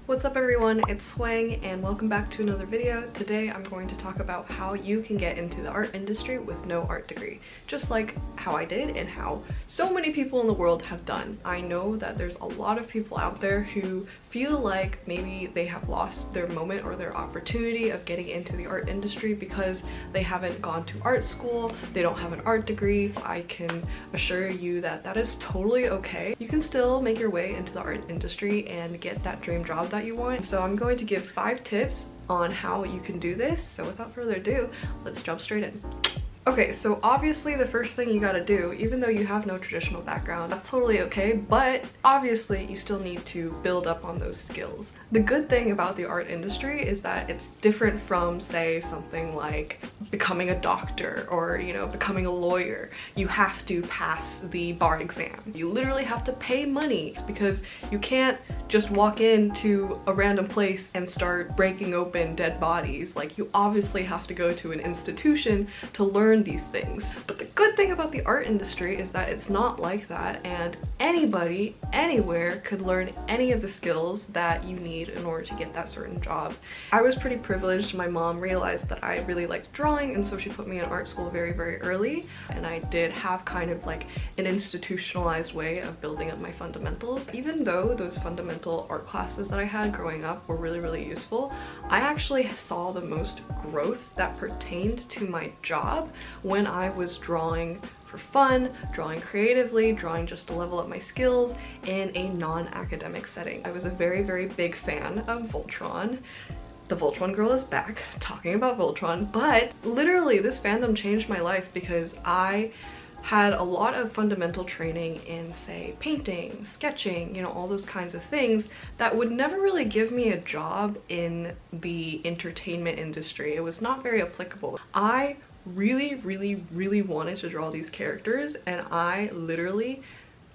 What's up everyone, it's Swang and welcome back to another video. Today I'm going to talk about how you can get into the art industry with no art degree, just like how I did and how so many people in the world have done. I know that there's a lot of people out there who feel like maybe they have lost their moment or their opportunity of getting into the art industry because they haven't gone to art school, they don't have an art degree. I can assure you that that is totally okay. You can still make your way into the art industry and get that dream job that you want. So I'm going to give 5 tips on how you can do this. So without further ado, let's jump straight in. Okay, so obviously the first thing you gotta do, even though you have no traditional background, that's totally okay, but obviously you still need to build up on those skills. The good thing about the art industry is that it's different from, say, something like becoming a doctor or, you know, becoming a lawyer. You have to pass the bar exam. You literally have to pay money because you can't just walk into a random place and start breaking open dead bodies. Like, you obviously have to go to an institution to learn these things. But the good thing about the art industry is that it's not like that, and anybody anywhere could learn any of the skills that you need in order to get that certain job. I was pretty privileged. My mom realized that I really liked drawing, and so she put me in art school very early, and I did have kind of like an institutionalized way of building up my fundamentals. Even though those fundamental art classes that I had growing up were really useful, I actually saw the most growth that pertained to my job when I was drawing for fun, drawing creatively, drawing just to level up my skills in a non-academic setting. I was a very big fan of Voltron. The Voltron girl is back, talking about Voltron, but literally this fandom changed my life because I had a lot of fundamental training in, say, painting, sketching, you know, all those kinds of things that would never really give me a job in the entertainment industry. It was not very applicable. I really wanted to draw these characters, and I literally,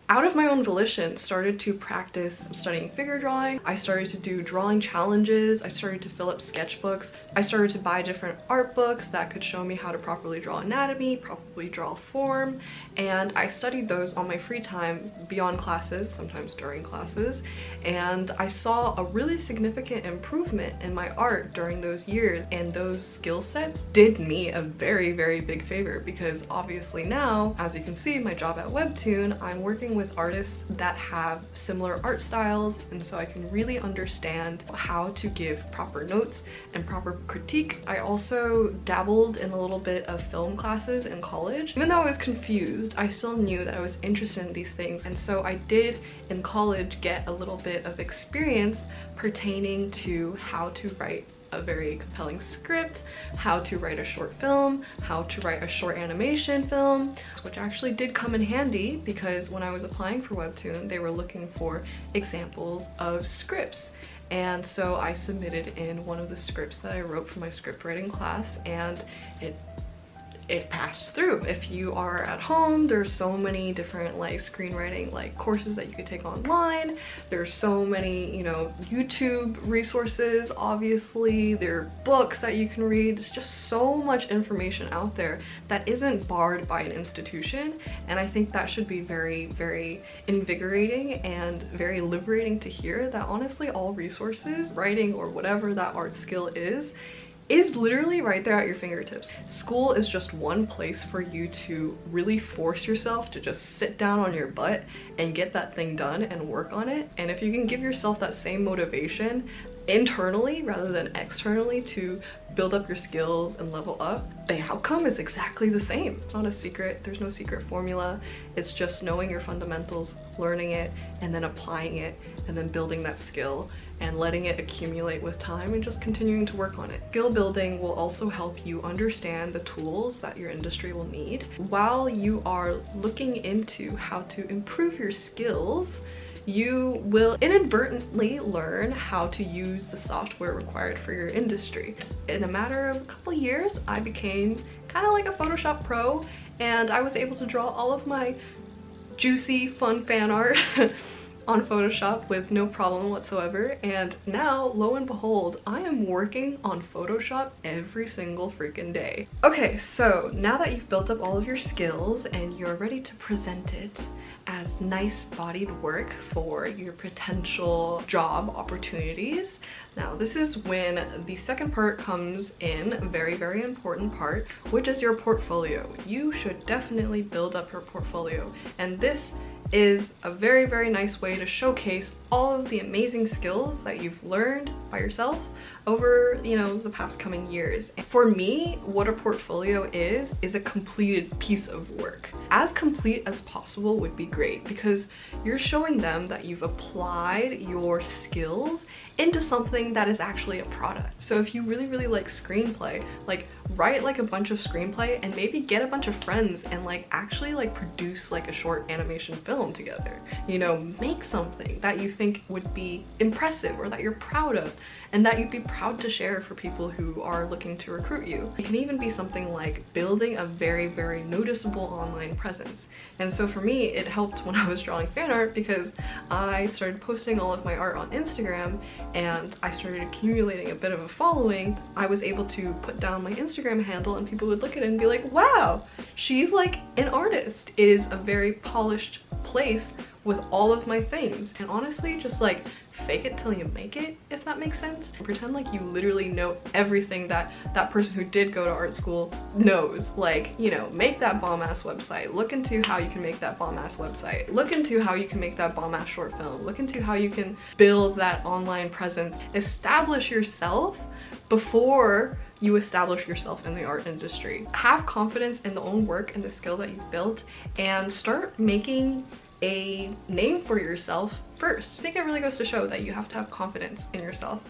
out of my own volition, started to practice studying figure drawing. I started to do drawing challenges. I started to fill up sketchbooks. I started to buy different art books that could show me how to properly draw anatomy, properly draw form, and I studied those on my free time beyond classes, sometimes during classes, and I saw a really significant improvement in my art during those years, and those skill sets did me a very big favor because obviously now, as you can see, my job at WEBTOON, I'm working with artists that have similar art styles, and so I can really understand how to give proper notes and proper critique. I also dabbled in a little bit of film classes in college. Even though I was confused, I still knew that I was interested in these things, and so I did in college get a little bit of experience pertaining to how to write a very compelling script, how to write a short film, how to write a short animation film, which actually did come in handy because when I was applying for WEBTOON, they were looking for examples of scripts. And so I submitted in one of the scripts that I wrote for my script writing class, and it passed through. If you are at home, there's so many different like screenwriting like courses that you could take online. There's so many, you know, YouTube resources, obviously. There are books that you can read. There's just so much information out there that isn't barred by an institution, and I think that should be very invigorating and very liberating to hear that honestly all resources, writing or whatever that art skill is literally right there at your fingertips. School is just one place for you to really force yourself to just sit down on your butt and get that thing done and work on it. And if you can give yourself that same motivation internally rather than externally to build up your skills and level up, the outcome is exactly the same. It's not a secret. There's no secret formula. It's just knowing your fundamentals, learning it, and then applying it, and then building that skill and letting it accumulate with time and just continuing to work on it. Skill building will also help you understand the tools that your industry will need. While you are looking into how to improve your skills, you will inadvertently learn how to use the software required for your industry. In a matter of a couple years, I became kind of like a Photoshop pro, and I was able to draw all of my juicy, fun fan art on Photoshop with no problem whatsoever. And now, lo and behold, I am working on Photoshop every single freaking day. Okay, so now that you've built up all of your skills and you're ready to present it as nice bodied work for your potential job opportunities. Now this is when the second part comes in, a very, very important part, which is your portfolio. You should definitely build up your portfolio, and this is a very, very nice way to showcase all of the amazing skills that you've learned by yourself over, you know, the past coming years. For me, what a portfolio is a completed piece of work. As complete as possible would be great, because you're showing them that you've applied your skills into something that is actually a product. So if you really, really like screenplay, like write like a bunch of screenplay and maybe get a bunch of friends and like actually like produce like a short animation film together. You know, make something that you think would be impressive or that you're proud of and that you'd be proud to share for people who are looking to recruit you. It can even be something like building a very, very noticeable online presence. And so for me, it helped when I was drawing fan art, because I started posting all of my art on Instagram and I started accumulating a bit of a following. I was able to put down my Instagram handle and people would look at it and be like, wow, she's like an artist. It is a very polished place with all of my things. And honestly, just like fake it till you make it, if that makes sense. Pretend like you literally know everything that that person who did go to art school knows. Like, you know, make that bomb-ass website, look into how you can make that bomb-ass website, look into how you can make that bomb-ass short film, look into how you can build that online presence. Establish yourself before you establish yourself in the art industry. Have confidence in the own work and the skill that you've built, and start making a name for yourself first. I think it really goes to show that you have to have confidence in yourself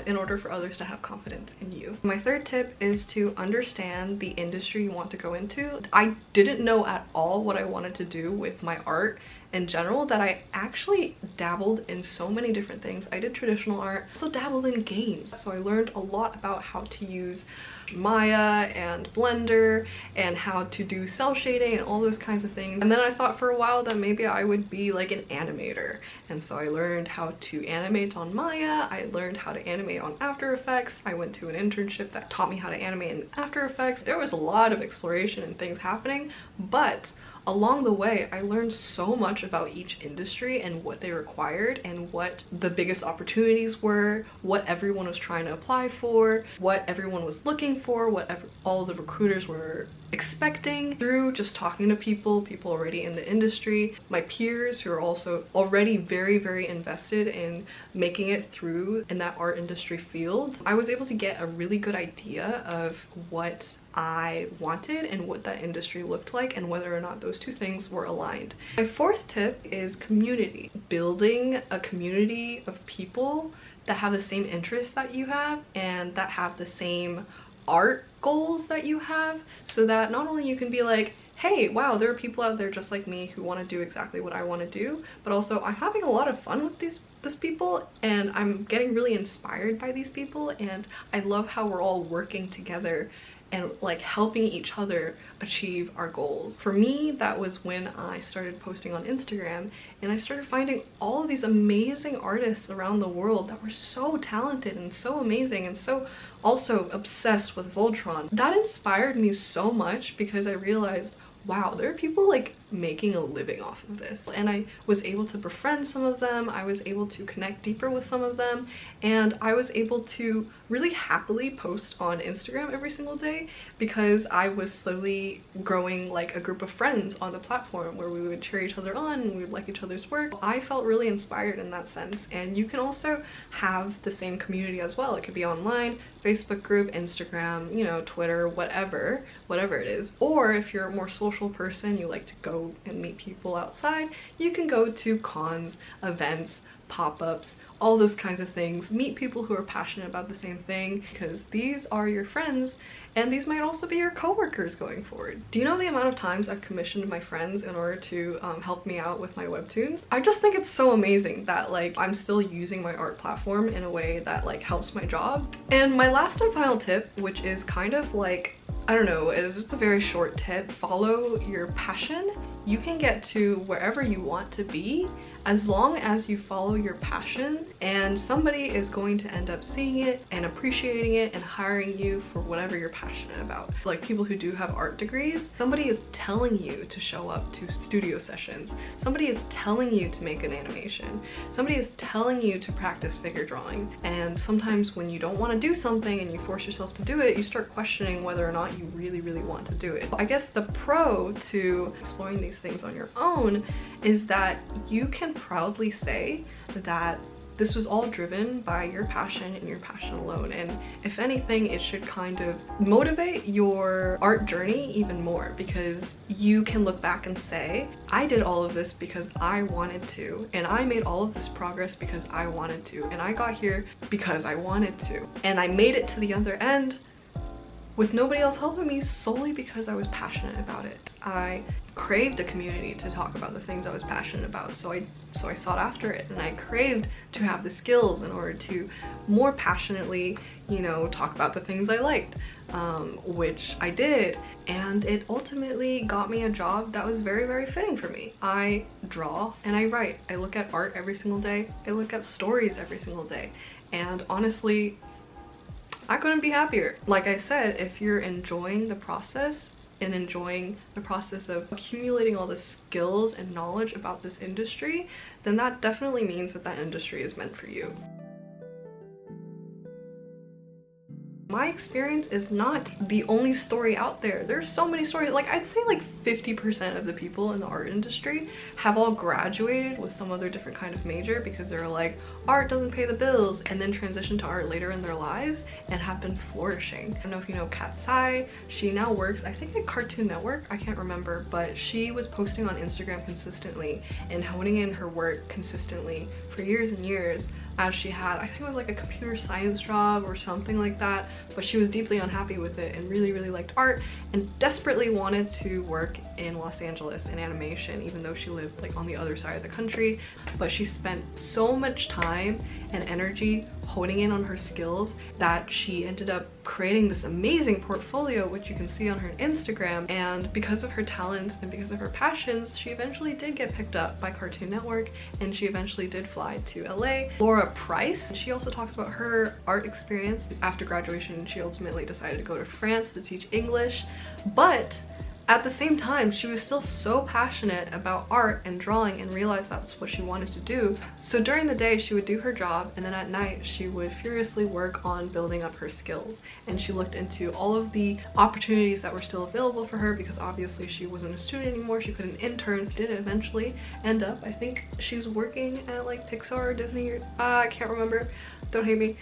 in order for others to have confidence in you. My third tip is to understand the industry you want to go into. I didn't know at all what I wanted to do with my art in general, that I actually dabbled in so many different things. I did traditional art, also dabbled in games. So I learned a lot about how to use Maya and Blender and how to do cell shading and all those kinds of things. And then I thought for a while that maybe I would be like an animator. And so I learned how to animate on Maya. I learned how to animate on After Effects. I went to an internship that taught me how to animate in After Effects. There was a lot of exploration and things happening, but along the way, I learned so much about each industry and what they required and what the biggest opportunities were, what everyone was trying to apply for, what everyone was looking for, what all the recruiters were expecting, through just talking to people already in the industry, my peers who are also already very, very invested in making it through in that art industry field. I was able to get a really good idea of what I wanted and what that industry looked like, and whether or not those two things were aligned. My fourth tip is community. Building a community of people that have the same interests that you have and that have the same art goals that you have, so that not only you can be like, hey, wow, there are people out there just like me who want to do exactly what I want to do, but also I'm having a lot of fun with these people, and I'm getting really inspired by these people, and I love how we're all working together and like helping each other achieve our goals. For me, that was when I started posting on Instagram and I started finding all of these amazing artists around the world that were so talented and so amazing and so also obsessed with Voltron. That inspired me so much, because I realized, wow, there are people like making a living off of this. And I was able to befriend some of them, I was able to connect deeper with some of them, and I was able to really happily post on Instagram every single day, because I was slowly growing like a group of friends on the platform where we would cheer each other on and we would like each other's work. I felt really inspired in that sense, and you can also have the same community as well. It could be online, Facebook group, Instagram, you know, Twitter, whatever it is. Or if you're a more social person, you like to go and meet people outside, you can go to cons, events, pop-ups, all those kinds of things. Meet people who are passionate about the same thing, because these are your friends and these might also be your coworkers going forward. Do you know the amount of times I've commissioned my friends in order to help me out with my webtoons? I just think it's so amazing that like I'm still using my art platform in a way that like helps my job. And my last and final tip, which is kind of like, I don't know, it was just a very short tip. Follow your passion. You can get to wherever you want to be as long as you follow your passion and somebody is going to end up seeing it and appreciating it and hiring you for whatever you're passionate about. Like people who do have art degrees, somebody is telling you to show up to studio sessions. Somebody is telling you to make an animation. Somebody is telling you to practice figure drawing. And sometimes when you don't want to do something and you force yourself to do it, you start questioning whether or not you really want to do it. I guess the pro to exploring these things on your own is that you can proudly say that this was all driven by your passion and your passion alone, and if anything it should kind of motivate your art journey even more, because you can look back and say, I did all of this because I wanted to, and I made all of this progress because I wanted to, and I got here because I wanted to, and I made it to the other end with nobody else helping me, solely because I was passionate about it. I craved a community to talk about the things I was passionate about, so I sought after it, and I craved to have the skills in order to more passionately, you know, talk about the things I liked, which I did, and it ultimately got me a job that was very fitting for me. I draw and I write. I look at art every single day. I look at stories every single day, and honestly, I couldn't be happier. Like I said, if you're enjoying the process and enjoying the process of accumulating all the skills and knowledge about this industry, then that definitely means that that industry is meant for you. My experience is not the only story out there. There's so many stories. Like, I'd say like 50% of the people in the art industry have all graduated with some other different kind of major because they're like, art doesn't pay the bills, and then transition to art later in their lives and have been flourishing. I don't know if you know Kat Tsai. She now works, I think, at Cartoon Network. I can't remember, but she was posting on Instagram consistently and honing in her work consistently for years and years, as she had, I think it was like a computer science job or something like that, but she was deeply unhappy with it and really liked art and desperately wanted to work in Los Angeles in animation, even though she lived like on the other side of the country. But she spent so much time and energy honing in on her skills that she ended up creating this amazing portfolio, which you can see on her Instagram. And because of her talents and because of her passions, she eventually did get picked up by Cartoon Network, and she eventually did fly to LA. Laura Price, she also talks about her art experience. After graduation, she ultimately decided to go to France to teach English, but at the same time, she was still so passionate about art and drawing and realized that's what she wanted to do. So during the day, she would do her job, and then at night, she would furiously work on building up her skills. And she looked into all of the opportunities that were still available for her, because obviously she wasn't a student anymore. She couldn't intern. She did eventually end up, I think she's working at like Pixar or Disney, or I can't remember. Don't hate me.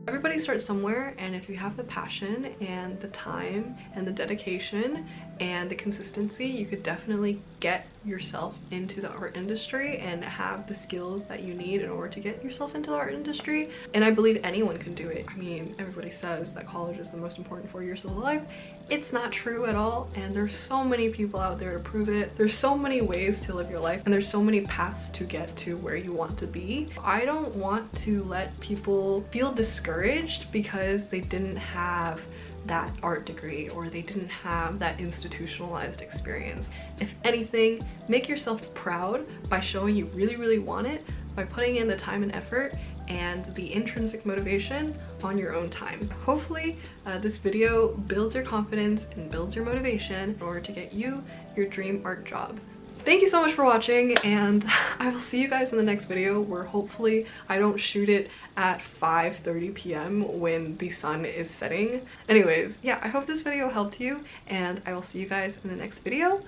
Everybody starts somewhere, and if you have the passion and the time and the dedication and the consistency, you could definitely get yourself into the art industry and have the skills that you need in order to get yourself into the art industry. And I believe anyone can do it. I mean, everybody says that college is the most important 4 years of life. It's not true at all, and there's so many people out there to prove it. There's so many ways to live your life, and there's so many paths to get to where you want to be. I don't want to let people feel discouraged because they didn't have that art degree or they didn't have that institutionalized experience. If anything, make yourself proud by showing you really want it, by putting in the time and effort and the intrinsic motivation on your own time. Hopefully this video builds your confidence and builds your motivation in order to get you your dream art job. Thank you so much for watching, and I will see you guys in the next video, where hopefully I don't shoot it at 5:30 p.m. when the sun is setting. Anyways, yeah, I hope this video helped you, and I will see you guys in the next video.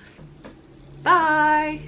Bye!